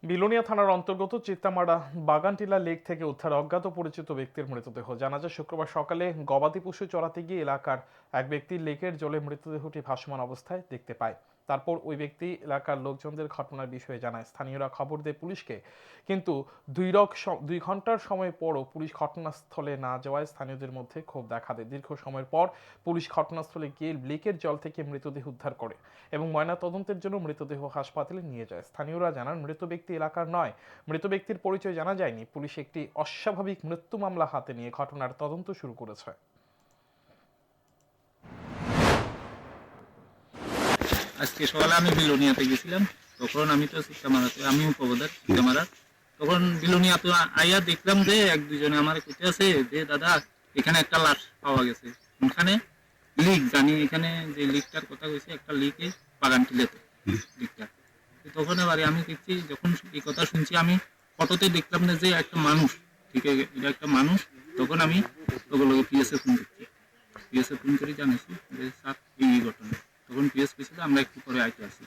বিলোনিয়া থানার অন্তর্গত চিত্তামারা বাগানটিলা লেক থেকে উদ্ধার অজ্ঞাত পরিচিত ব্যক্তির মৃতদেহ। জানা যায় শুক্রবার সকালে গবাদি পশু চড়াতে গিয়ে এলাকার এক ব্যক্তি লেকের জলে মৃতদেহটি ভাসমান অবস্থায় দেখতে পায়। তারপর ওই ব্যক্তি এলাকার লোকজনদের ঘটনার বিষয়ে জানায়। স্থানীয়রা খবর দেয় পুলিশকে, কিন্তু 2 ঘন্টার সময় পরও পুলিশ ঘটনাস্থলে না যাওয়ায় স্থানীয়দের মধ্যে ক্ষোভ দেখা দেয়। দীর্ঘ সময়ের পর পুলিশ ঘটনাস্থলে গিয়ে লেকের জল থেকে মৃতদেহ উদ্ধার করে এবং ময়নাতদন্তের জন্য মৃতদেহ হাসপাতালে নিয়ে যায়। স্থানীয়রা জানান, মৃত ব্যক্তি এলাকার নয়। মৃত ব্যক্তির পরিচয় জানা যায়নি। পুলিশ একটি অস্বাভাবিক মৃত্যু মামলা হাতে নিয়ে ঘটনার তদন্ত শুরু করেছে। আজকে সকালে আমি বিলোনিয়াতে গেছিলাম। তখন আমি তো চিত্তামারাতে, আমি উপপ্রধান চিত্তামারা। তখন বিলোনিয়া তো আইয়া দেখলাম যে এক দুজনে আমার কোথায় আছে যে দাদা এখানে একটা লাশ পাওয়া গেছে। ওখানে লিক জানি, এখানে যে লিকটার কথা কইছে একটা লিকে বাগান টিলেতে লিকটা। তখন এবারে আমি দেখছি, যখন এই কথা শুনছি আমি ফটোতে দেখলাম না যে একটা মানুষ, ঠিক আছে এটা একটা মানুষ। তখন আমি লগে লগে পিএসএ ফোন করছি, পিএসএ ফোন করে জানাইছি যে স্যার এই ঘটনা। তখন পিএস পেয়েছিল, আমরা একটু পরে আইতে আসি।